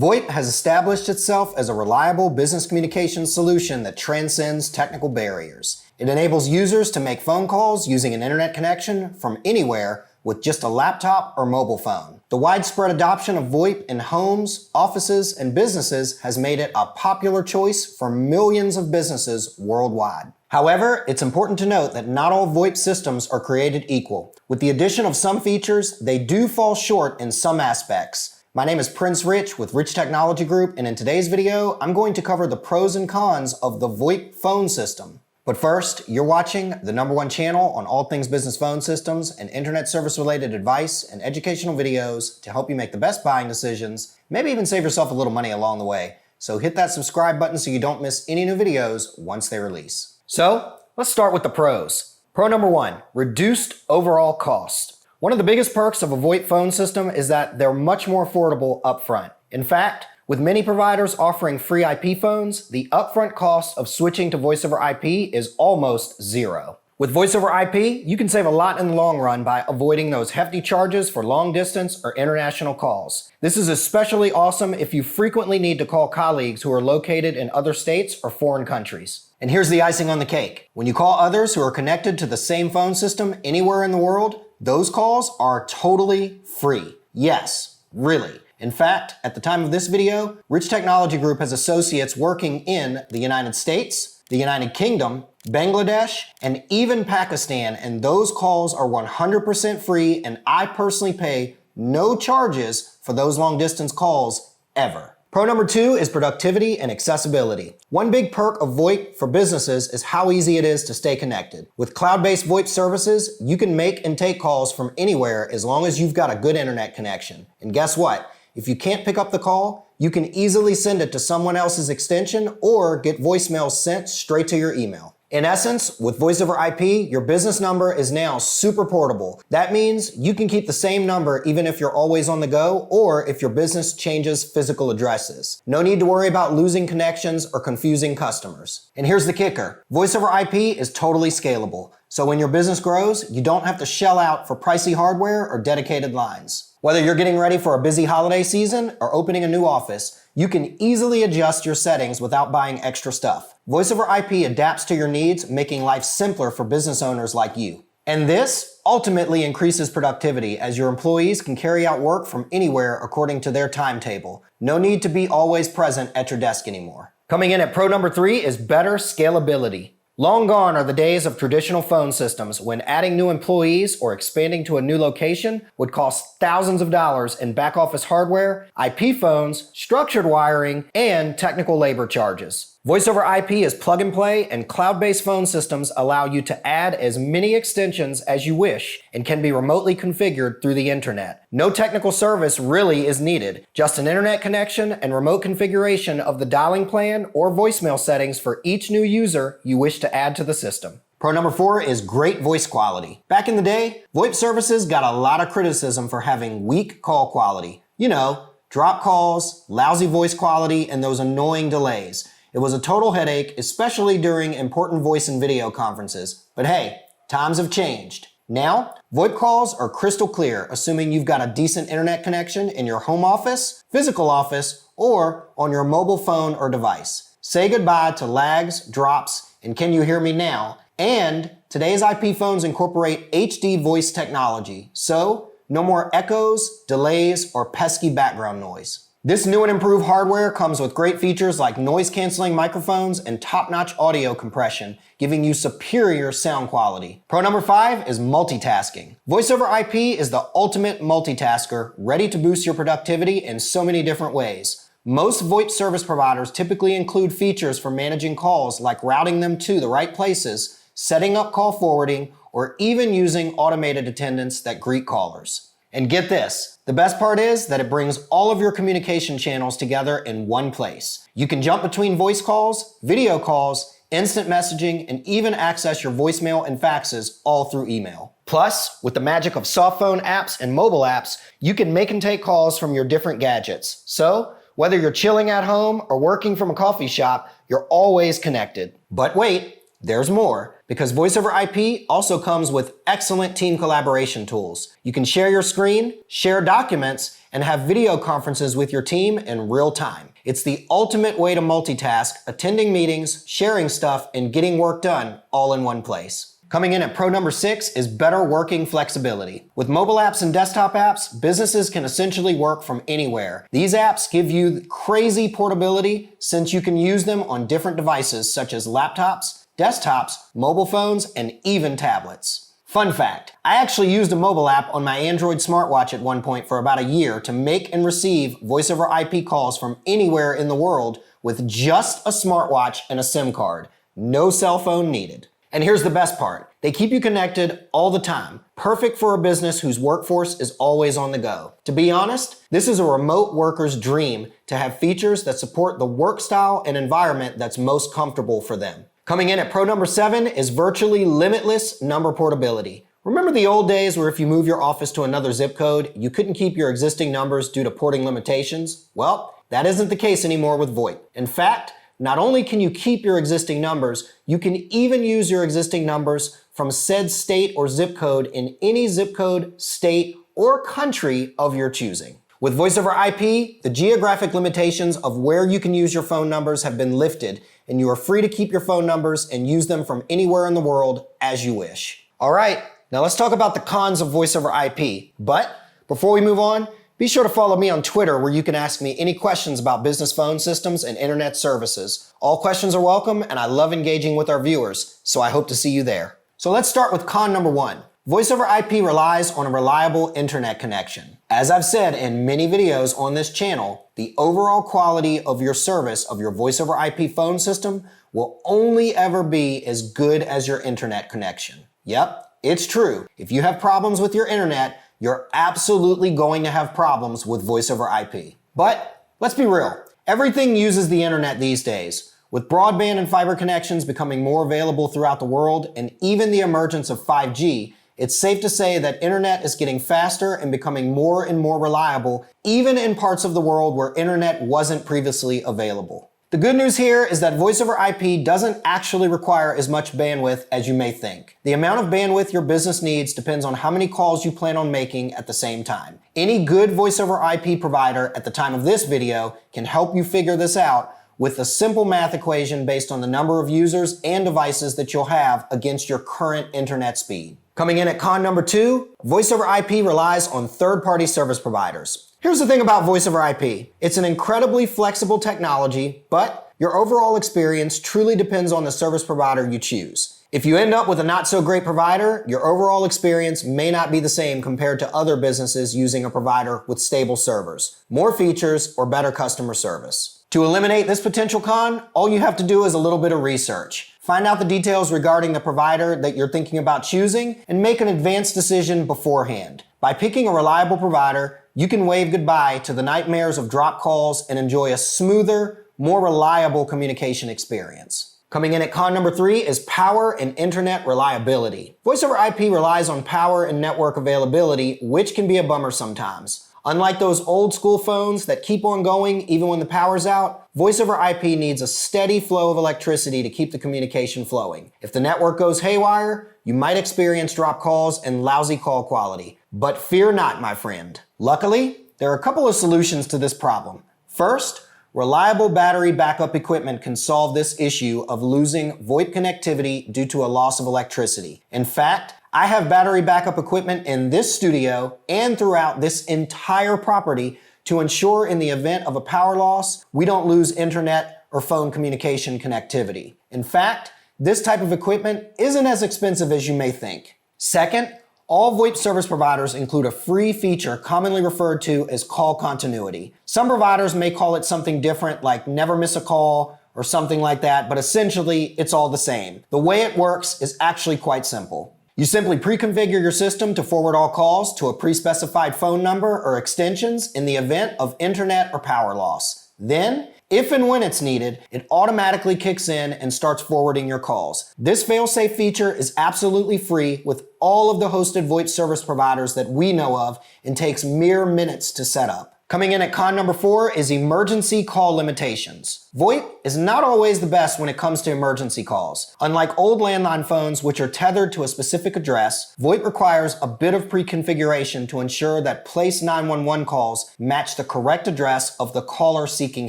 VoIP has established itself as a reliable business communications solution that transcends technical barriers. It enables users to make phone calls using an internet connection from anywhere with just a laptop or mobile phone. The widespread adoption of VoIP in homes, offices, and businesses has made it a popular choice for millions of businesses worldwide. However, it's important to note that not all VoIP systems are created equal. With the addition of some features, they do fall short in some aspects. My name is Prince Rich with Rich Technology Group, and in today's video, I'm going to cover the pros and cons of the VoIP phone system. But first, you're watching the #1 channel on all things business phone systems and internet service related advice and educational videos to help you make the best buying decisions, maybe even save yourself a little money along the way. So hit that subscribe button so you don't miss any new videos once they release. So let's start with the pros. Pro number 1, reduced overall cost. One of the biggest perks of a VoIP phone system is that they're much more affordable upfront. In fact, with many providers offering free IP phones, the upfront cost of switching to voice over IP is almost zero. With voice over IP, you can save a lot in the long run by avoiding those hefty charges for long distance or international calls. This is especially awesome if you frequently need to call colleagues who are located in other states or foreign countries. And here's the icing on the cake. When you call others who are connected to the same phone system anywhere in the world, those calls are totally free. Yes, really. In fact, at the time of this video, Rich Technology Group has associates working in the United States, the United Kingdom, Bangladesh, and even Pakistan, and those calls are 100% free, and I personally pay no charges for those long distance calls ever. Pro number 2 is productivity and accessibility. One big perk of VoIP for businesses is how easy it is to stay connected. With cloud-based VoIP services, you can make and take calls from anywhere as long as you've got a good internet connection. And guess what? If you can't pick up the call, you can easily send it to someone else's extension or get voicemails sent straight to your email. In essence, with voice over IP, your business number is now super portable. That means you can keep the same number even if you're always on the go or if your business changes physical addresses. No need to worry about losing connections or confusing customers. And here's the kicker. Voice over IP is totally scalable. So when your business grows, you don't have to shell out for pricey hardware or dedicated lines. Whether you're getting ready for a busy holiday season or opening a new office, you can easily adjust your settings without buying extra stuff. Voice over IP adapts to your needs, making life simpler for business owners like you. And this ultimately increases productivity as your employees can carry out work from anywhere according to their timetable. No need to be always present at your desk anymore. Coming in at pro number 3 is better scalability. Long gone are the days of traditional phone systems when adding new employees or expanding to a new location would cost thousands of dollars in back office hardware, IP phones, structured wiring, and technical labor charges. Voice over IP is plug and play, and cloud-based phone systems allow you to add as many extensions as you wish and can be remotely configured through the internet. No technical service really is needed, just an internet connection and remote configuration of the dialing plan or voicemail settings for each new user you wish to add to the system. Pro number 4 is great voice quality. Back in the day, VoIP services got a lot of criticism for having weak call quality. You know, drop calls, lousy voice quality, and those annoying delays. It was a total headache, especially during important voice and video conferences. But hey, times have changed. Now, VoIP calls are crystal clear, assuming you've got a decent internet connection in your home office, physical office, or on your mobile phone or device. Say goodbye to lags, drops, and can you hear me now? And today's IP phones incorporate HD voice technology, so no more echoes, delays, or pesky background noise. This new and improved hardware comes with great features like noise-canceling microphones and top-notch audio compression, giving you superior sound quality. Pro number 5 is multitasking. Voice over IP is the ultimate multitasker, ready to boost your productivity in so many different ways. Most VoIP service providers typically include features for managing calls like routing them to the right places, setting up call forwarding, or even using automated attendants that greet callers. And get this, the best part is that it brings all of your communication channels together in one place. You can jump between voice calls, video calls, instant messaging, and even access your voicemail and faxes all through email. Plus, with the magic of soft phone apps and mobile apps, you can make and take calls from your different gadgets. So, whether you're chilling at home or working from a coffee shop, you're always connected. But wait, there's more. because Voice over IP also comes with excellent team collaboration tools. You can share your screen, share documents, and have video conferences with your team in real time. It's the ultimate way to multitask, attending meetings, sharing stuff, and getting work done all in one place. Coming in at pro number 6 is better working flexibility. With mobile apps and desktop apps, businesses can essentially work from anywhere. These apps give you crazy portability since you can use them on different devices such as laptops, desktops, mobile phones, and even tablets. Fun fact, I actually used a mobile app on my Android smartwatch at one point for about a year to make and receive voice over IP calls from anywhere in the world with just a smartwatch and a SIM card. No cell phone needed. And here's the best part. They keep you connected all the time. Perfect for a business whose workforce is always on the go. To be honest, this is a remote worker's dream to have features that support the work style and environment that's most comfortable for them. Coming in at pro number 7 is virtually limitless number portability. Remember the old days where if you move your office to another zip code, you couldn't keep your existing numbers due to porting limitations? Well, that isn't the case anymore with VoIP. In fact, not only can you keep your existing numbers, you can even use your existing numbers from said state or zip code in any zip code, state, or country of your choosing. With Voice over IP, the geographic limitations of where you can use your phone numbers have been lifted, and you are free to keep your phone numbers and use them from anywhere in the world as you wish. All right, now let's talk about the cons of Voice over IP. But before we move on, be sure to follow me on Twitter where you can ask me any questions about business phone systems and internet services. All questions are welcome, and I love engaging with our viewers, so I hope to see you there. So let's start with con number 1. Voice over IP relies on a reliable internet connection. As I've said in many videos on this channel, the overall quality of your service of your Voice over IP phone system will only ever be as good as your internet connection. Yep, it's true. If you have problems with your internet, you're absolutely going to have problems with Voice over IP. But let's be real. Everything uses the internet these days. With broadband and fiber connections becoming more available throughout the world and even the emergence of 5G, it's safe to say that internet is getting faster and becoming more and more reliable, even in parts of the world where internet wasn't previously available. The good news here is that Voice over IP doesn't actually require as much bandwidth as you may think. The amount of bandwidth your business needs depends on how many calls you plan on making at the same time. Any good Voice over IP provider at the time of this video can help you figure this out with a simple math equation based on the number of users and devices that you'll have against your current internet speed. Coming in at con number 2, Voice over IP relies on third-party service providers. Here's the thing about Voice over IP. It's an incredibly flexible technology, but your overall experience truly depends on the service provider you choose. If you end up with a not so great provider, your overall experience may not be the same compared to other businesses using a provider with stable servers, more features, or better customer service. To eliminate this potential con, all you have to do is a little bit of research. Find out the details regarding the provider that you're thinking about choosing and make an advanced decision beforehand. By picking a reliable provider, you can wave goodbye to the nightmares of drop calls and enjoy a smoother, more reliable communication experience. Coming in at con number 3 is power and internet reliability. Voice over IP relies on power and network availability, which can be a bummer sometimes. Unlike those old school phones that keep on going even when the power's out, Voice over IP needs a steady flow of electricity to keep the communication flowing. If the network goes haywire, you might experience drop calls and lousy call quality. But fear not, my friend. Luckily, there are a couple of solutions to this problem. First, reliable battery backup equipment can solve this issue of losing VoIP connectivity due to a loss of electricity. In fact, I have battery backup equipment in this studio and throughout this entire property to ensure in the event of a power loss, we don't lose internet or phone communication connectivity. In fact, this type of equipment isn't as expensive as you may think. Second, all VoIP service providers include a free feature commonly referred to as call continuity. Some providers may call it something different like never miss a call or something like that, but essentially it's all the same. The way it works is actually quite simple. You simply pre-configure your system to forward all calls to a pre-specified phone number or extensions in the event of internet or power loss. Then, if and when it's needed, it automatically kicks in and starts forwarding your calls. This fail-safe feature is absolutely free with all of the hosted VoIP service providers that we know of and takes mere minutes to set up. Coming in at con number 4 is emergency call limitations. VoIP is not always the best when it comes to emergency calls. Unlike old landline phones, which are tethered to a specific address, VoIP requires a bit of pre-configuration to ensure that place 911 calls match the correct address of the caller seeking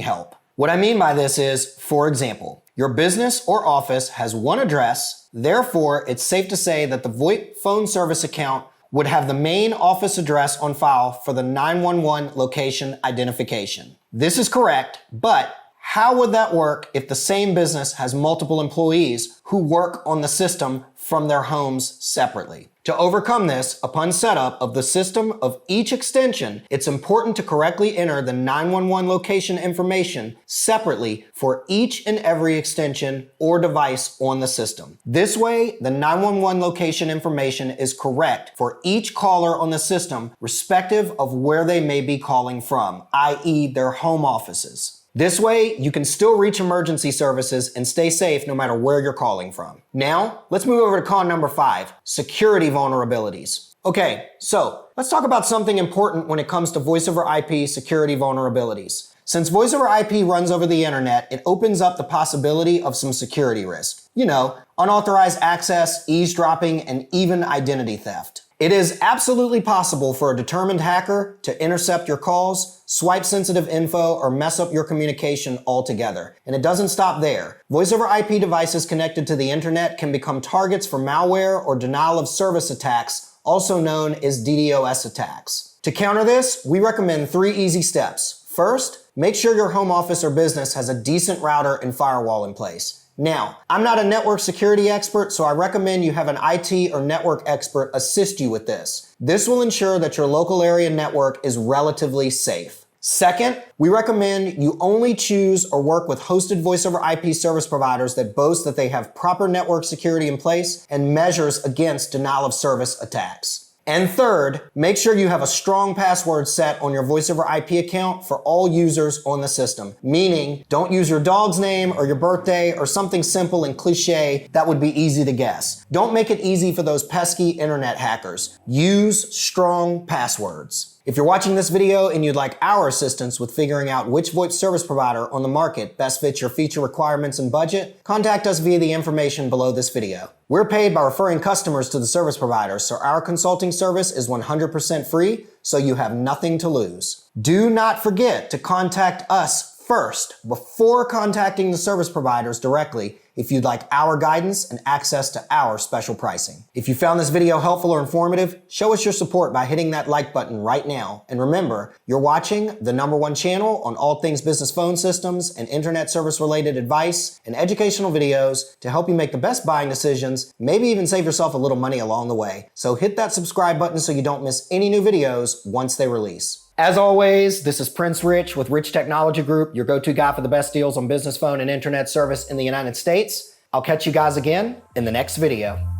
help. What I mean by this is, for example, your business or office has one address, therefore it's safe to say that the VoIP phone service account would have the main office address on file for the 911 location identification. This is correct, but how would that work if the same business has multiple employees who work on the system from their homes separately? To overcome this, upon setup of the system of each extension, it's important to correctly enter the 911 location information separately for each and every extension or device on the system. This way, the 911 location information is correct for each caller on the system, respective of where they may be calling from, i.e. their home offices. This way, you can still reach emergency services and stay safe no matter where you're calling from. Now, let's move over to con number 5, security vulnerabilities. Okay, so let's talk about something important when it comes to voice over IP security vulnerabilities. Since voice over IP runs over the internet, it opens up the possibility of some security risk. You know, unauthorized access, eavesdropping, and even identity theft. It is absolutely possible for a determined hacker to intercept your calls, swipe sensitive info, or mess up your communication altogether. And it doesn't stop there. Voice over IP devices connected to the internet can become targets for malware or denial of service attacks, also known as DDoS attacks. To counter this, we recommend 3 easy steps. First, make sure your home office or business has a decent router and firewall in place. Now, I'm not a network security expert, so I recommend you have an IT or network expert assist you with this. This will ensure that your local area network is relatively safe. Second, we recommend you only choose or work with hosted voice over IP service providers that boast that they have proper network security in place and measures against denial of service attacks. And third, make sure you have a strong password set on your voice over IP account for all users on the system. Meaning, don't use your dog's name or your birthday or something simple and cliche that would be easy to guess. Don't make it easy for those pesky internet hackers. Use strong passwords. If you're watching this video and you'd like our assistance with figuring out which VoIP service provider on the market best fits your feature requirements and budget, contact us via the information below this video. We're paid by referring customers to the service provider, so our consulting service is 100% free, so you have nothing to lose. Do not forget to contact us first before contacting the service providers directly if you'd like our guidance and access to our special pricing. If you found this video helpful or informative, show us your support by hitting that like button right now. And remember, you're watching the #1 channel on all things business phone systems and internet service related advice and educational videos to help you make the best buying decisions, maybe even save yourself a little money along the way. So hit that subscribe button so you don't miss any new videos once they release. As always, this is Prince Rich with Rich Technology Group, your go-to guy for the best deals on business phone and internet service in the United States. I'll catch you guys again in the next video.